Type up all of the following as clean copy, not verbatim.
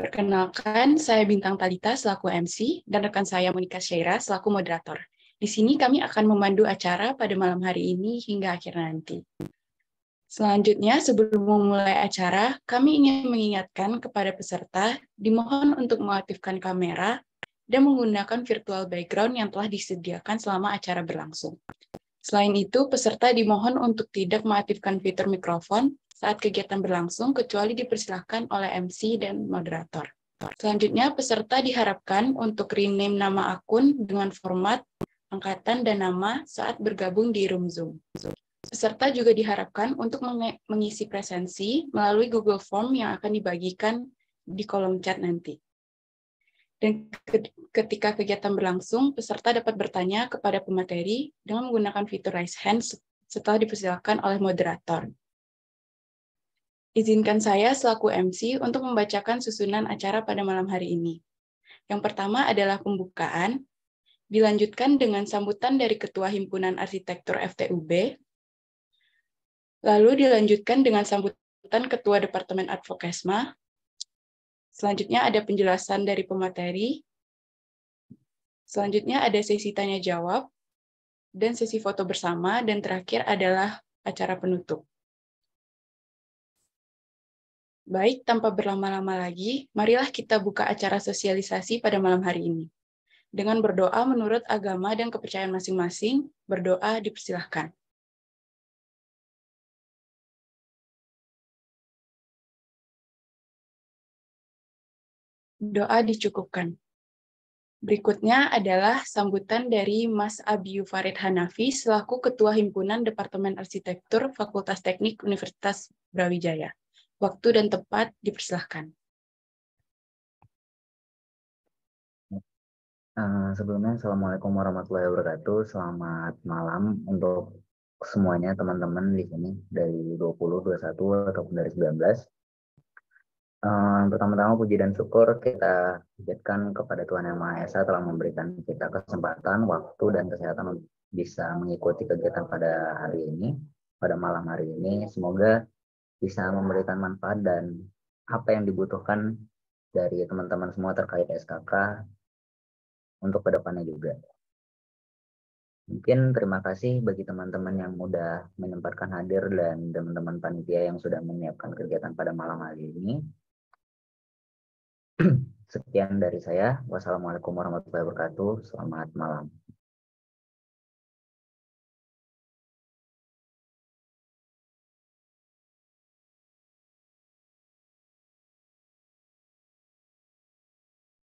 Perkenalkan, saya Bintang Talita selaku MC dan rekan saya Monika Syaira selaku moderator. Di sini kami akan memandu acara pada malam hari ini hingga akhir nanti. Selanjutnya, sebelum memulai acara, kami ingin mengingatkan kepada peserta dimohon untuk mengaktifkan kamera dan menggunakan virtual background yang telah disediakan selama acara berlangsung. Selain itu, peserta dimohon untuk tidak mengaktifkan fitur mikrofon saat kegiatan berlangsung, kecuali dipersilahkan oleh MC dan moderator. Selanjutnya, peserta diharapkan untuk rename nama akun dengan format angkatan dan nama saat bergabung di room Zoom. Peserta juga diharapkan untuk mengisi presensi melalui Google Form yang akan dibagikan di kolom chat nanti. Dan ketika kegiatan berlangsung, peserta dapat bertanya kepada pemateri dengan menggunakan fitur raise hand setelah dipersilakan oleh moderator. Izinkan saya selaku MC untuk membacakan susunan acara pada malam hari ini. Yang pertama adalah pembukaan, dilanjutkan dengan sambutan dari Ketua Himpunan Arsitektur FTUB, lalu dilanjutkan dengan sambutan Ketua Departemen Advokesma, selanjutnya ada penjelasan dari pemateri, selanjutnya ada sesi tanya-jawab, dan sesi foto bersama, dan terakhir adalah acara penutup. Baik, tanpa berlama-lama lagi, marilah kita buka acara sosialisasi pada malam hari ini. Dengan berdoa menurut agama dan kepercayaan masing-masing, berdoa dipersilahkan. Doa dicukupkan. Berikutnya adalah sambutan dari Mas Abiyu Farid Hanafi selaku Ketua Himpunan Departemen Arsitektur Fakultas Teknik Universitas Brawijaya. Waktu dan tempat dipersilahkan. Sebelumnya, Assalamualaikum warahmatullahi wabarakatuh. Selamat malam untuk semuanya teman-teman di sini dari 20, 21, ataupun dari 19. Pertama-tama puji dan syukur kita panjatkan kepada Tuhan Yang Maha Esa telah memberikan kita kesempatan, waktu, dan kesehatan untuk bisa mengikuti kegiatan pada hari ini, pada malam hari ini. Semoga bisa memberikan manfaat dan apa yang dibutuhkan dari teman-teman semua terkait SKK untuk kedepannya juga. Mungkin terima kasih bagi teman-teman yang sudah menyempatkan hadir dan teman-teman panitia yang sudah menyiapkan kegiatan pada malam hari ini. Sekian dari saya. Wassalamualaikum warahmatullahi wabarakatuh. Selamat malam.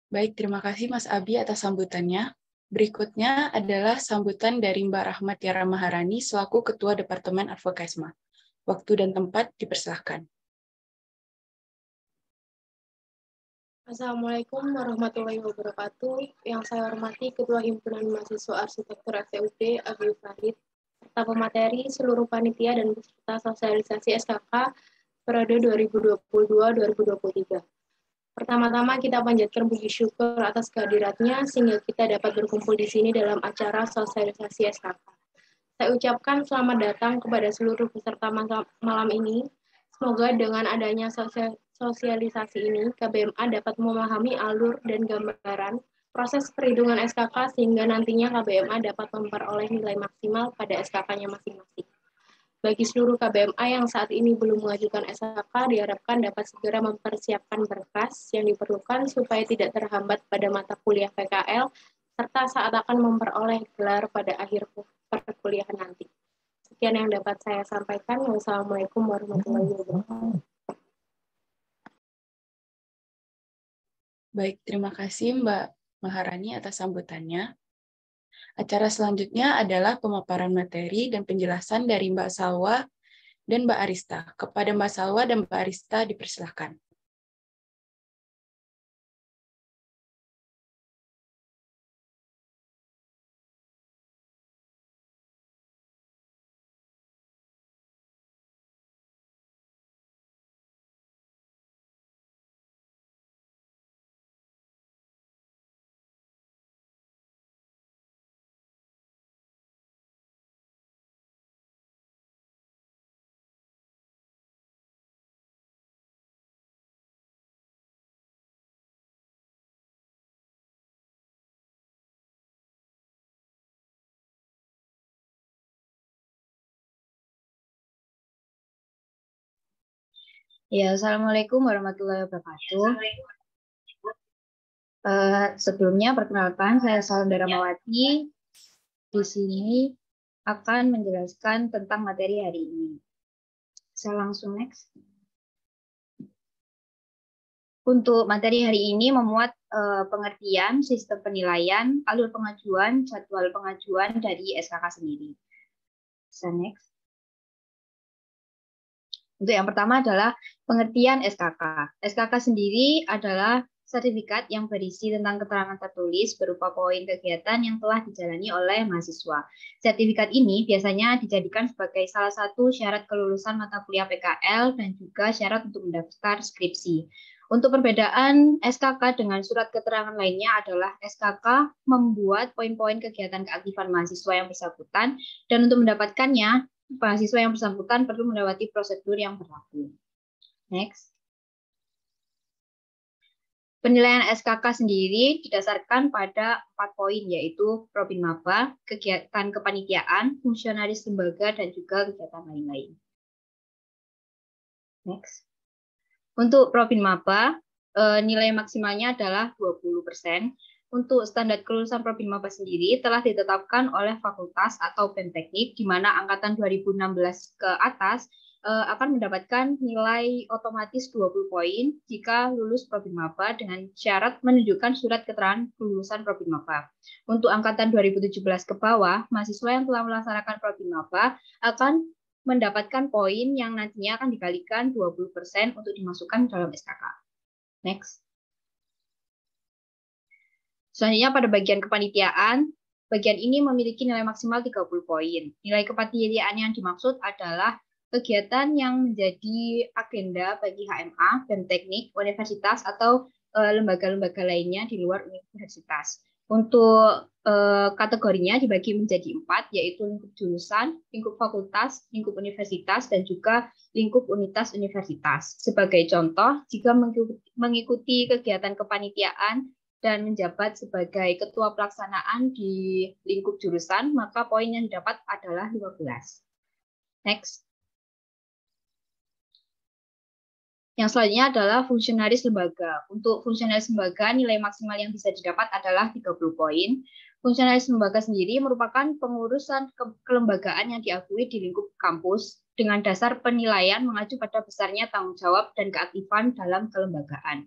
Baik, terima kasih Mas Abi atas sambutannya. Berikutnya adalah sambutan dari Mbak Rahmat Tiara Maharani selaku Ketua Departemen Advokesma. Waktu dan tempat dipersilahkan. Assalamualaikum warahmatullahi wabarakatuh. Yang saya hormati Ketua Himpunan Mahasiswa Arsitektur FTUB, Abiyu Farid, serta pemateri, seluruh panitia dan peserta sosialisasi SKK periode 2022-2023. Pertama-tama kita panjatkan puji syukur atas kehadiratnya sehingga kita dapat berkumpul di sini dalam acara sosialisasi SKK. Saya ucapkan selamat datang kepada seluruh peserta malam ini. Semoga dengan adanya sosialisasi ini, KBMA dapat memahami alur dan gambaran proses perhitungan SKK sehingga nantinya KBMA dapat memperoleh nilai maksimal pada SKK-nya masing-masing. Bagi seluruh KBMA yang saat ini belum mengajukan SKK, diharapkan dapat segera mempersiapkan berkas yang diperlukan supaya tidak terhambat pada mata kuliah PKL, serta saat akan memperoleh gelar pada akhir perkuliahan nanti. Sekian yang dapat saya sampaikan. Wassalamualaikum warahmatullahi wabarakatuh. Baik, terima kasih Mbak Maharani atas sambutannya. Acara selanjutnya adalah pemaparan materi dan penjelasan dari Mbak Salwa dan Mbak Arista. Kepada Mbak Salwa dan Mbak Arista dipersilahkan. Ya, Assalamualaikum warahmatullahi wabarakatuh. Sebelumnya, perkenalkan, saya Salendra Mawati. Di sini akan menjelaskan tentang materi hari ini. Saya langsung next. Untuk materi hari ini memuat pengertian, sistem penilaian, alur pengajuan, jadwal pengajuan dari SKK sendiri. Saya next. Untuk yang pertama adalah pengertian SKK. SKK sendiri adalah sertifikat yang berisi tentang keterangan tertulis berupa poin kegiatan yang telah dijalani oleh mahasiswa. Sertifikat ini biasanya dijadikan sebagai salah satu syarat kelulusan mata kuliah PKL dan juga syarat untuk mendaftar skripsi. Untuk perbedaan SKK dengan surat keterangan lainnya adalah SKK membuat poin-poin kegiatan keaktifan mahasiswa yang bersangkutan, dan untuk mendapatkannya mahasiswa yang bersangkutan perlu melewati prosedur yang berlaku. Next. Penilaian SKK sendiri didasarkan pada 4 poin, yaitu Probin Maba, kegiatan kepanitiaan, fungsionaris lembaga, dan juga kegiatan lain-lain. Next. Untuk Probin Maba, nilai maksimalnya adalah 20%. Untuk standar kelulusan Probin Maba sendiri telah ditetapkan oleh fakultas atau BEM Teknik, di mana angkatan 2016 ke atas akan mendapatkan nilai otomatis 20 poin jika lulus Probin Maba dengan syarat menunjukkan surat keterangan kelulusan Probin Maba. Untuk angkatan 2017 ke bawah, mahasiswa yang telah melaksanakan Probin Maba akan mendapatkan poin yang nantinya akan dikalikan 20% untuk dimasukkan dalam SKK. Next. Selanjutnya pada bagian kepanitiaan, bagian ini memiliki nilai maksimal 30 poin. Nilai kepanitiaan yang dimaksud adalah kegiatan yang menjadi agenda bagi HMA, BEM Teknik, universitas, atau lembaga-lembaga lainnya di luar universitas. Untuk kategorinya dibagi menjadi 4, yaitu lingkup jurusan, lingkup fakultas, lingkup universitas, dan juga lingkup unitas universitas. Sebagai contoh, jika mengikuti kegiatan kepanitiaan dan menjabat sebagai ketua pelaksanaan di lingkup jurusan, maka poin yang didapat adalah 15. Next. Yang selanjutnya adalah fungsionaris lembaga. Untuk fungsionaris lembaga, nilai maksimal yang bisa didapat adalah 30 poin. Fungsionaris lembaga sendiri merupakan pengurusan kelembagaan yang diakui di lingkup kampus dengan dasar penilaian mengacu pada besarnya tanggung jawab dan keaktifan dalam kelembagaan.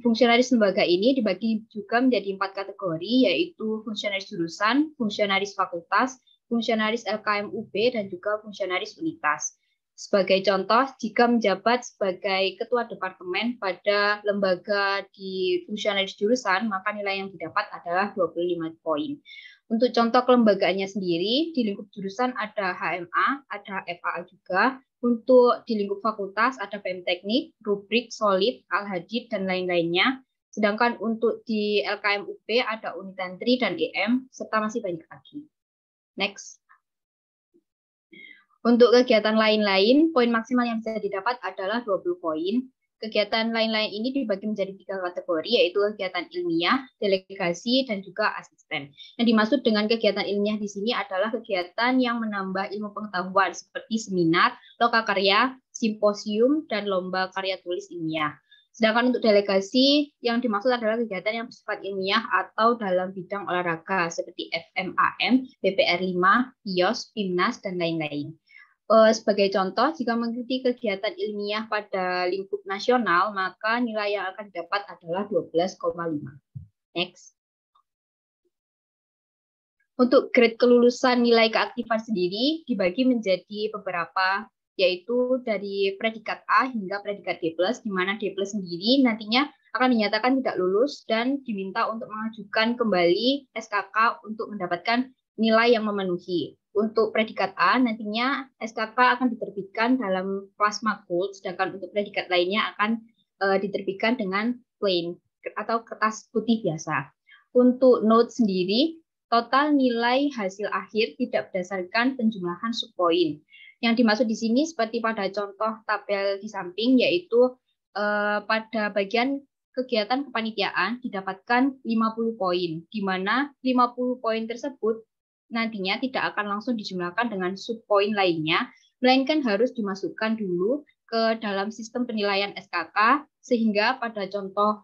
Fungsionaris lembaga ini dibagi juga menjadi 4 kategori, yaitu fungsionaris jurusan, fungsionaris fakultas, fungsionaris LKM UB, dan juga fungsionaris unitas. Sebagai contoh, jika menjabat sebagai ketua departemen pada lembaga di fungsionaris jurusan, maka nilai yang didapat adalah 25 poin. Untuk contoh kelembagaannya sendiri, di lingkup jurusan ada HMA, ada FAA juga. Untuk di lingkup fakultas ada BEM Teknik, Rubrik, Solid, Al-Hadid, dan lain-lainnya. Sedangkan untuk di LKM UB ada Unitantri dan EM, serta masih banyak lagi. Next. Untuk kegiatan lain-lain, poin maksimal yang bisa didapat adalah 20 poin. Kegiatan lain-lain ini dibagi menjadi 3 kategori, yaitu kegiatan ilmiah, delegasi, dan juga asisten. Yang dimaksud dengan kegiatan ilmiah di sini adalah kegiatan yang menambah ilmu pengetahuan, seperti seminar, lokakarya, simposium, dan lomba karya tulis ilmiah. Sedangkan untuk delegasi, yang dimaksud adalah kegiatan yang bersifat ilmiah atau dalam bidang olahraga, seperti FMAM, BPR5, IOS, PIMNAS, dan lain-lain. Sebagai contoh, jika mengikuti kegiatan ilmiah pada lingkup nasional, maka nilai yang akan didapat adalah 12,5. Next. Untuk grade kelulusan nilai keaktifan sendiri dibagi menjadi beberapa, yaitu dari predikat A hingga predikat D+, di mana D+ sendiri nantinya akan dinyatakan tidak lulus dan diminta untuk mengajukan kembali SKK untuk mendapatkan nilai yang memenuhi. Untuk predikat A, nantinya SKK akan diterbitkan dalam plasma gold, sedangkan untuk predikat lainnya akan diterbitkan dengan plain atau kertas putih biasa. Untuk note sendiri, total nilai hasil akhir tidak berdasarkan penjumlahan subpoin. Yang dimaksud di sini seperti pada contoh tabel di samping, yaitu pada bagian kegiatan kepanitiaan didapatkan 50 poin, di mana 50 poin tersebut nantinya tidak akan langsung dijumlahkan dengan subpoin lainnya, melainkan harus dimasukkan dulu ke dalam sistem penilaian SKK, sehingga pada contoh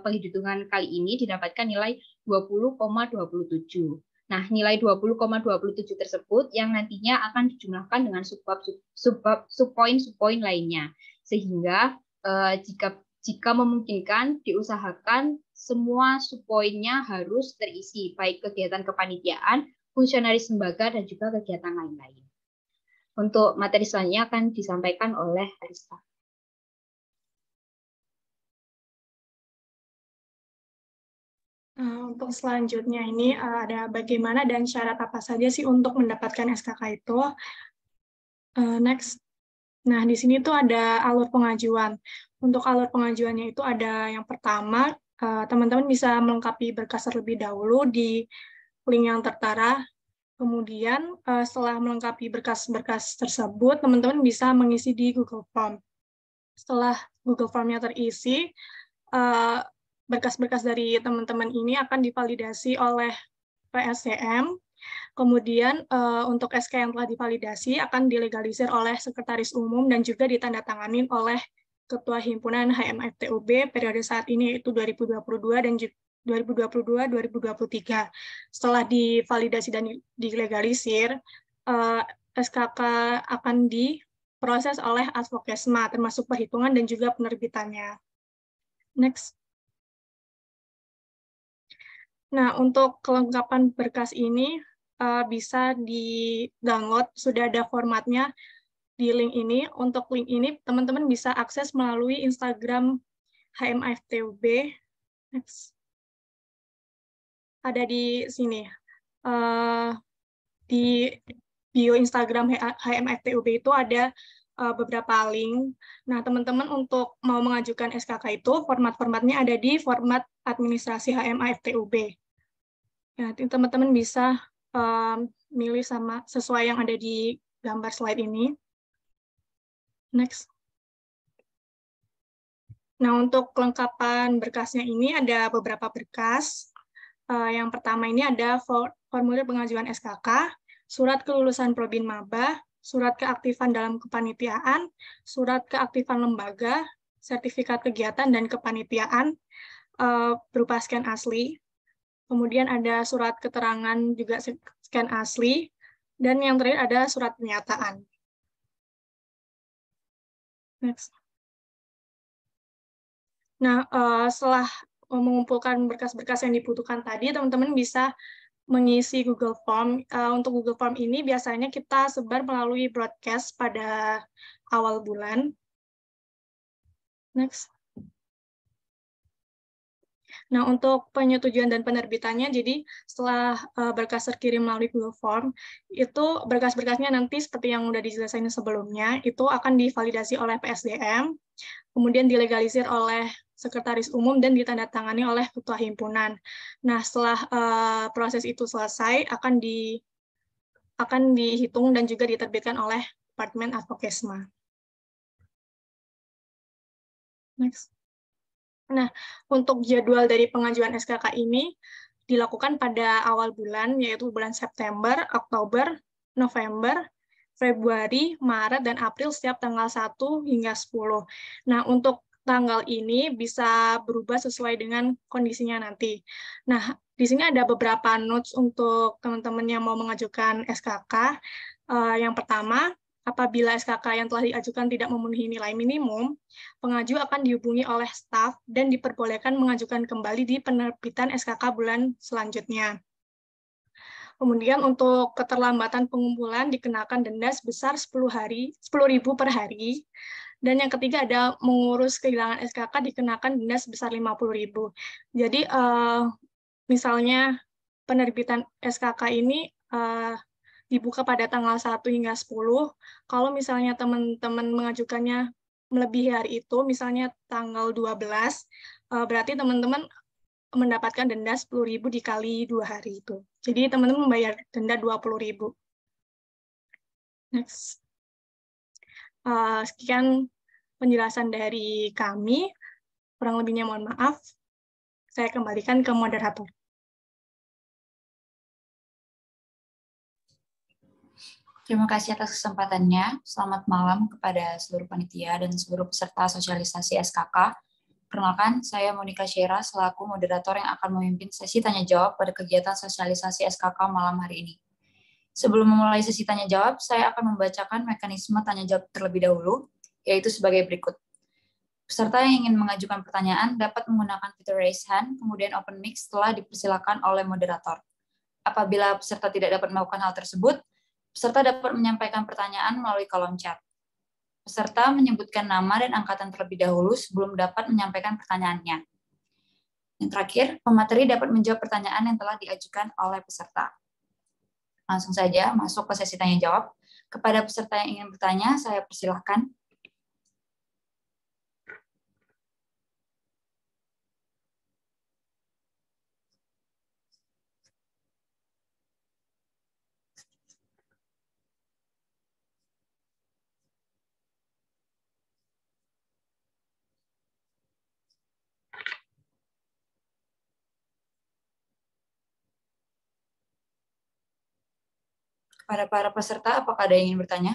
penghitungan kali ini didapatkan nilai 20,27. Nah, nilai 20,27 tersebut yang nantinya akan dijumlahkan dengan subpoin lainnya. Sehingga jika memungkinkan, diusahakan semua subpoinnya harus terisi, baik kegiatan kepanitiaan, fungsionaris lembaga, dan juga kegiatan lain-lain. Untuk materi selanjutnya akan disampaikan oleh Arista. Untuk selanjutnya ini ada bagaimana dan syarat apa saja sih untuk mendapatkan SKK itu. Next. Nah, di sini tuh ada alur pengajuan. Untuk alur pengajuannya itu ada yang pertama, teman-teman bisa melengkapi berkas terlebih dahulu di link yang tertera. Kemudian setelah melengkapi berkas-berkas tersebut, teman-teman bisa mengisi di Google Form. Setelah Google Form-nya terisi, berkas-berkas dari teman-teman ini akan divalidasi oleh PSDM. Kemudian untuk SK yang telah divalidasi akan dilegalisir oleh Sekretaris Umum dan juga ditandatangani oleh Ketua Himpunan HMFTUB periode saat ini yaitu 2022 dan 2022-2023. Setelah divalidasi dan dilegalisir, SKK akan diproses oleh Advokesma termasuk perhitungan dan juga penerbitannya. Next. Nah, untuk kelengkapan berkas ini bisa di-download, sudah ada formatnya di link ini. Untuk link ini, teman-teman bisa akses melalui Instagram HMFTUB. Next. Ada di sini. Di bio Instagram HMFTUB itu ada beberapa link. Nah, teman-teman untuk mau mengajukan SKK itu, format-formatnya ada di format administrasi HMFTUB. Ya, teman-teman bisa milih sesuai yang ada di gambar slide ini. Next. Nah, untuk kelengkapan berkasnya ini ada beberapa berkas. Yang pertama ini ada formulir pengajuan SKK, surat kelulusan Probin Maba, surat keaktifan dalam kepanitiaan, surat keaktifan lembaga, sertifikat kegiatan dan kepanitiaan berupa scan asli. Kemudian ada surat keterangan juga scan asli, dan yang terakhir ada surat pernyataan. Next. Nah, setelah mengumpulkan berkas-berkas yang dibutuhkan tadi, teman-teman bisa mengisi Google Form. Untuk Google Form ini biasanya kita sebar melalui broadcast pada awal bulan. Next. Nah, untuk penyetujuan dan penerbitannya, jadi setelah berkas terkirim melalui Google Form, itu berkas-berkasnya nanti seperti yang sudah dijelaskan sebelumnya, itu akan divalidasi oleh PSDM, kemudian dilegalisir oleh Sekretaris Umum dan ditandatangani oleh Ketua Himpunan. Nah, setelah proses itu selesai, akan dihitung dan juga diterbitkan oleh Departemen Advokesma. Next. Nah, untuk jadwal dari pengajuan SKK ini dilakukan pada awal bulan, yaitu bulan September, Oktober, November, Februari, Maret, dan April setiap tanggal 1 hingga 10. Nah, untuk tanggal ini bisa berubah sesuai dengan kondisinya nanti. Nah, di sini ada beberapa notes untuk teman-teman yang mau mengajukan SKK. Yang pertama, apabila SKK yang telah diajukan tidak memenuhi nilai minimum, pengaju akan dihubungi oleh staf dan diperbolehkan mengajukan kembali di penerbitan SKK bulan selanjutnya. Kemudian untuk keterlambatan pengumpulan dikenakan denda sebesar 10.000 per hari. Dan yang ketiga ada mengurus kehilangan SKK dikenakan denda sebesar 50.000. Jadi misalnya penerbitan SKK ini dibuka pada tanggal 1 hingga 10. Kalau misalnya teman-teman mengajukannya melebihi hari itu, misalnya tanggal 12, berarti teman-teman mendapatkan denda 10.000 dikali 2 hari itu. Jadi teman-teman membayar denda 20.000. Next. Sekian penjelasan dari kami. Kurang lebihnya mohon maaf. Saya kembalikan ke moderator. Terima kasih atas kesempatannya. Selamat malam kepada seluruh panitia dan seluruh peserta sosialisasi SKK. Perkenalkan, saya Monica Syera selaku moderator yang akan memimpin sesi tanya-jawab pada kegiatan sosialisasi SKK malam hari ini. Sebelum memulai sesi tanya-jawab, saya akan membacakan mekanisme tanya-jawab terlebih dahulu, yaitu sebagai berikut. Peserta yang ingin mengajukan pertanyaan dapat menggunakan fitur raise hand, kemudian open mic setelah dipersilakan oleh moderator. Apabila peserta tidak dapat melakukan hal tersebut, peserta dapat menyampaikan pertanyaan melalui kolom chat. Peserta menyebutkan nama dan angkatan terlebih dahulu sebelum dapat menyampaikan pertanyaannya. Yang terakhir, pemateri dapat menjawab pertanyaan yang telah diajukan oleh peserta. Langsung saja masuk ke sesi tanya-jawab. Kepada peserta yang ingin bertanya, saya persilahkan. Kepada para peserta, apakah ada yang ingin bertanya?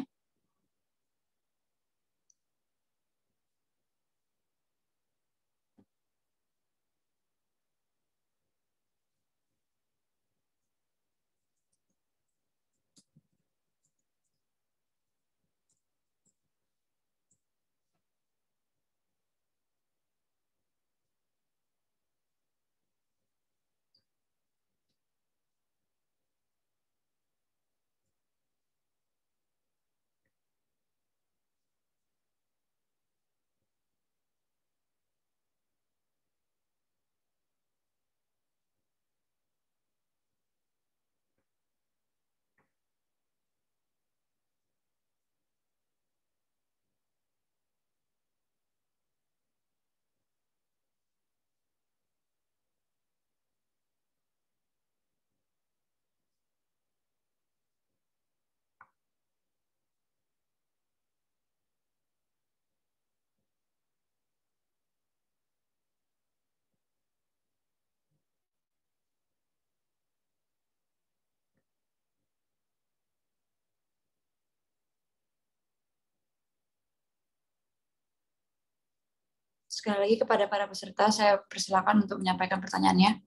Sekali lagi kepada para peserta, saya persilakan untuk menyampaikan pertanyaannya.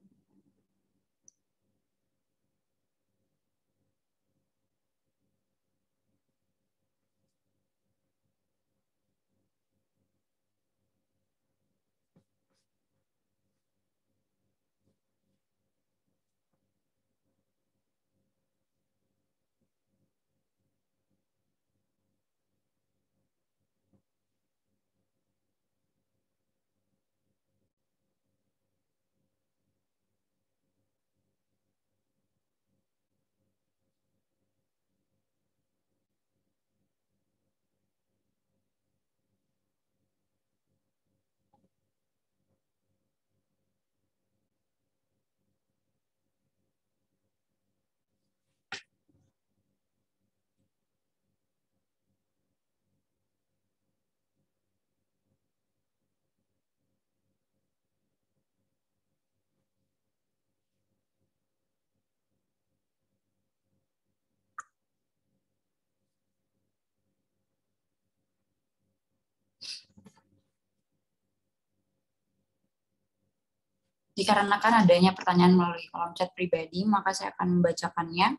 Dikarenakan adanya pertanyaan melalui kolom chat pribadi, maka saya akan membacakannya.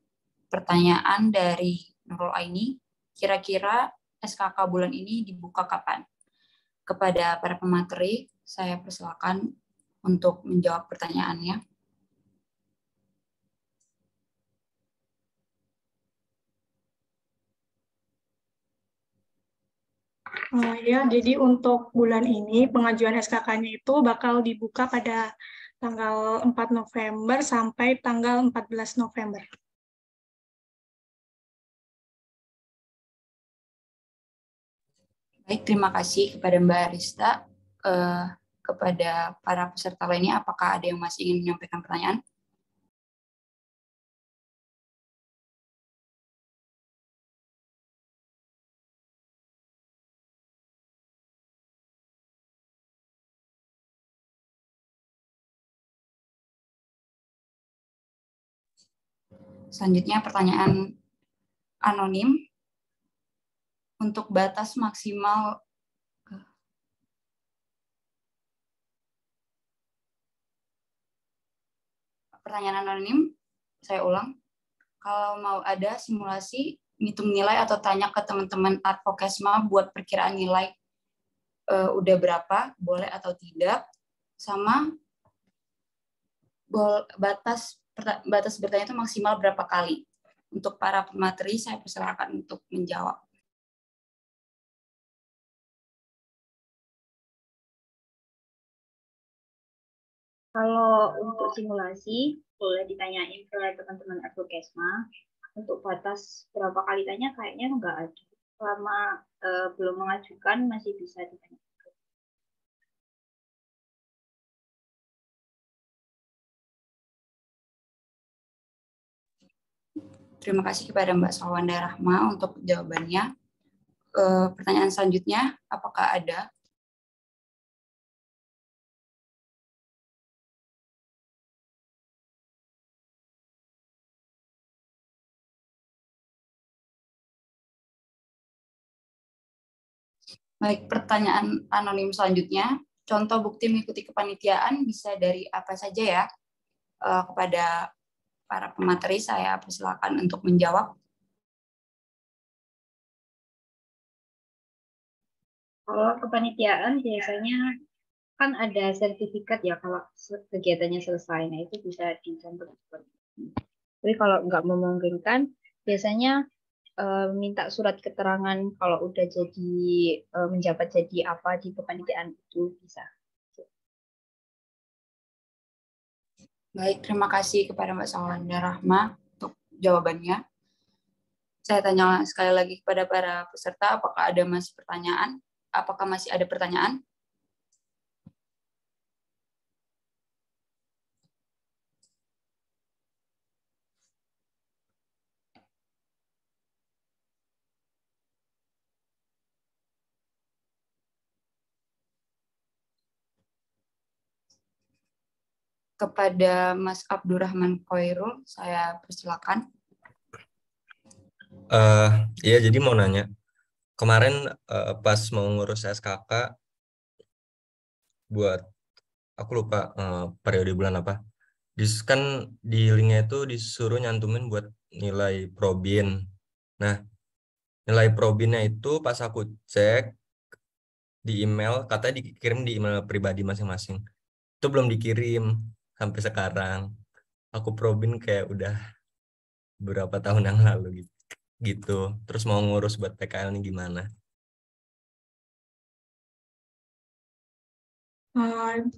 Pertanyaan dari Nurul Aini, kira-kira SKK bulan ini dibuka kapan? Kepada para pemateri, saya persilakan untuk menjawab pertanyaannya. Ya, jadi untuk bulan ini pengajuan SKK-nya itu bakal dibuka pada tanggal 4 November sampai tanggal 14 November. Baik, terima kasih kepada Mbak Arista. Kepada para peserta lainnya, apakah ada yang masih ingin menyampaikan pertanyaan? Selanjutnya pertanyaan anonim untuk batas maksimal pertanyaan anonim, saya ulang. Kalau mau ada simulasi, ngitung nilai atau tanya ke teman-teman Advokesma buat perkiraan nilai udah berapa, boleh atau tidak, sama batas bertanya itu maksimal berapa kali. Untuk para pemateri, saya persilakan untuk menjawab. Kalau untuk simulasi, boleh ditanyain ke teman-teman Advokesma. Untuk batas berapa kali tanya, kayaknya nggak ada. Selama belum mengajukan, masih bisa ditanya. Terima kasih kepada Mbak Sawanda Rahma untuk jawabannya. Pertanyaan selanjutnya, apakah ada? Baik, pertanyaan anonim selanjutnya. Contoh bukti mengikuti kepanitiaan bisa dari apa saja ya? Kepada para pemateri, saya persilakan untuk menjawab. Kalau kepanitiaan biasanya kan ada sertifikat ya kalau kegiatannya selesai. Nah, itu bisa dicantum. Tapi kalau nggak memungkinkan, biasanya minta surat keterangan kalau udah jadi menjabat jadi apa di kepanitiaan itu bisa. Baik, terima kasih kepada Mbak Sawanda Rahma untuk jawabannya. Saya tanya sekali lagi kepada para peserta, apakah masih pertanyaan? Apakah masih ada pertanyaan? Kepada Mas Abdurrahman Khoirul, saya persilakan. Ya, jadi mau nanya. Kemarin pas mau ngurus SKK buat, aku lupa periode bulan apa. Kan di linknya itu disuruh nyantumin buat nilai probin. Nah, nilai probinnya itu pas aku cek di email, katanya dikirim di email pribadi masing-masing. Itu belum dikirim sampai sekarang. Aku probin kayak udah beberapa tahun yang lalu gitu. Terus mau ngurus buat PKL ini gimana?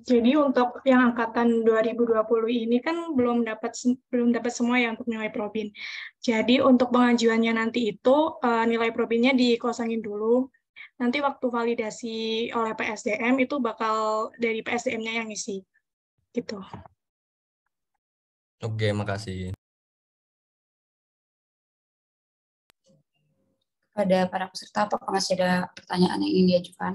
Jadi untuk yang angkatan 2020 ini kan belum dapat semua ya untuk nilai probin. Jadi untuk pengajuannya nanti itu nilai probinnya dikosongin dulu. Nanti waktu validasi oleh PSDM itu bakal dari PSDM-nya yang isi. Gitu. Oke, makasih. Pada para peserta, apakah masih ada pertanyaan yang ingin diajukan?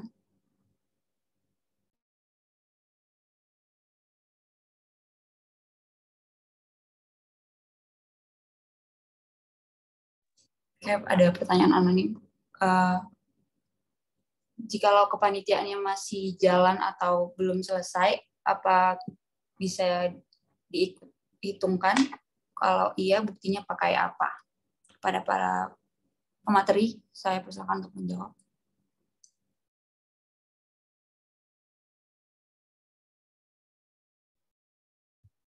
Oke, ada pertanyaan anonim. Jikalau kepanitiaannya masih jalan atau belum selesai, apa bisa dihitungkan? Kalau iya, buktinya pakai apa? Pada para pemateri, saya persilakan untuk menjawab.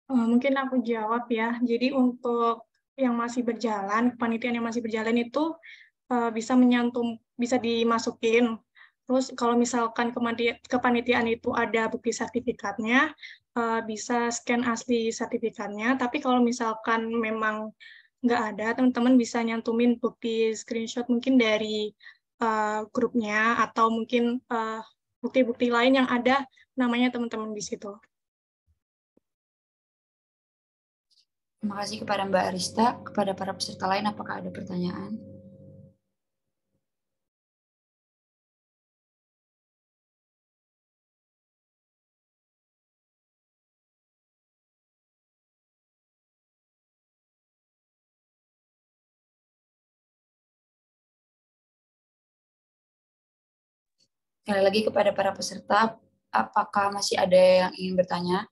Mungkin aku jawab ya. Jadi untuk yang masih berjalan, kepanitiaan yang masih berjalan itu bisa dimasukin. Terus kalau misalkan kepanitiaan itu ada bukti sertifikatnya, bisa scan asli sertifikatnya. Tapi kalau misalkan memang nggak ada, teman-teman bisa nyantumin bukti screenshot mungkin dari grupnya atau mungkin bukti-bukti lain yang ada namanya teman-teman di situ. Terima kasih kepada Mbak Arista. Kepada para peserta lain, apakah ada pertanyaan? Sekali lagi kepada para peserta, apakah masih ada yang ingin bertanya?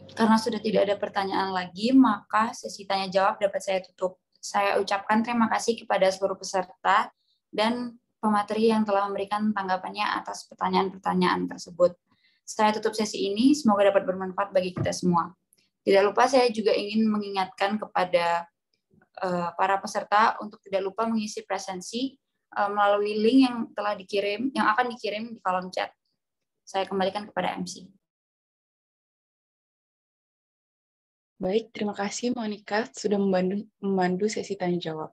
Karena sudah tidak ada pertanyaan lagi, maka sesi tanya jawab dapat saya tutup. Saya ucapkan terima kasih kepada seluruh peserta dan pemateri yang telah memberikan tanggapannya atas pertanyaan-pertanyaan tersebut. Saya tutup sesi ini, semoga dapat bermanfaat bagi kita semua. Tidak lupa saya juga ingin mengingatkan kepada para peserta untuk tidak lupa mengisi presensi melalui link yang telah dikirim, yang akan dikirim di kolom chat. Saya kembalikan kepada MC. Baik, terima kasih Monica sudah memandu sesi tanya jawab.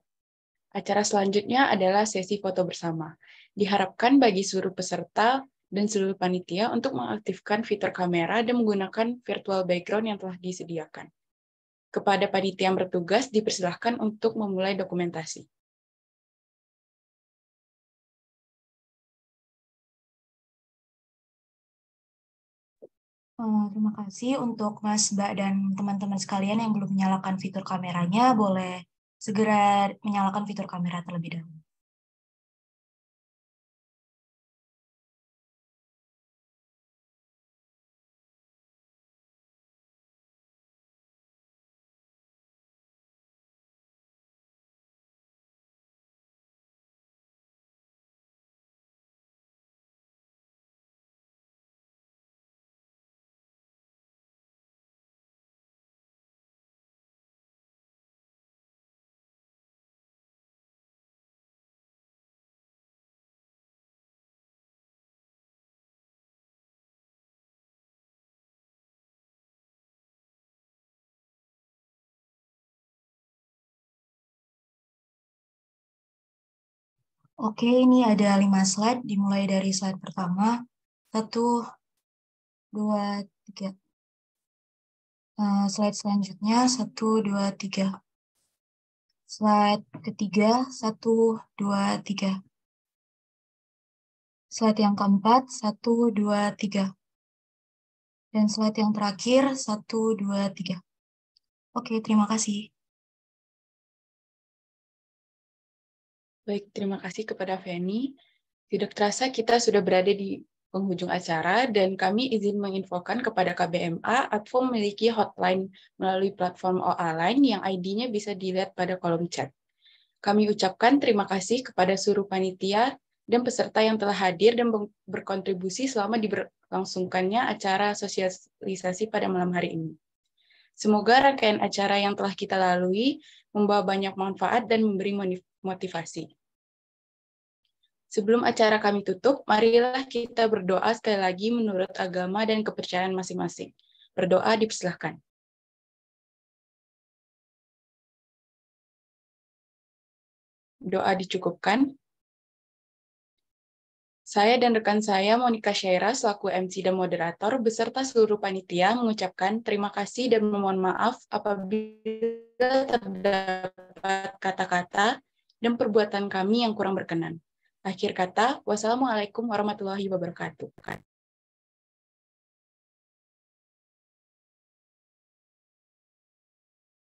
Acara selanjutnya adalah sesi foto bersama. Diharapkan bagi seluruh peserta dan seluruh panitia untuk mengaktifkan fitur kamera dan menggunakan virtual background yang telah disediakan. Kepada panitia yang bertugas, dipersilahkan untuk memulai dokumentasi. Terima kasih untuk Mas, Mbak, dan teman-teman sekalian yang belum menyalakan fitur kameranya, boleh segera menyalakan fitur kamera terlebih dahulu. Oke, ini ada 5 slide, dimulai dari slide pertama. 1, 2, 3. Slide selanjutnya, 1, 2, 3. Slide ketiga, 1, 2, 3. Slide yang keempat, 1, 2, 3. Dan slide yang terakhir, 1, 2, 3. Oke, terima kasih. Baik, terima kasih kepada Feni. Tidak terasa kita sudah berada di penghujung acara dan kami izin menginfokan kepada KBMA Advo memiliki hotline melalui platform OA Line yang ID-nya bisa dilihat pada kolom chat. Kami ucapkan terima kasih kepada seluruh panitia dan peserta yang telah hadir dan berkontribusi selama diberlangsungkannya acara sosialisasi pada malam hari ini. Semoga rangkaian acara yang telah kita lalui membawa banyak manfaat dan memberi motivasi. Sebelum acara kami tutup, marilah kita berdoa sekali lagi menurut agama dan kepercayaan masing-masing. Berdoa dipersilahkan. Doa dicukupkan. Saya dan rekan saya, Monica Syaira, selaku MC dan moderator, beserta seluruh panitia mengucapkan terima kasih dan memohon maaf apabila terdapat kata-kata dan perbuatan kami yang kurang berkenan. Akhir kata, wassalamualaikum warahmatullahi wabarakatuh.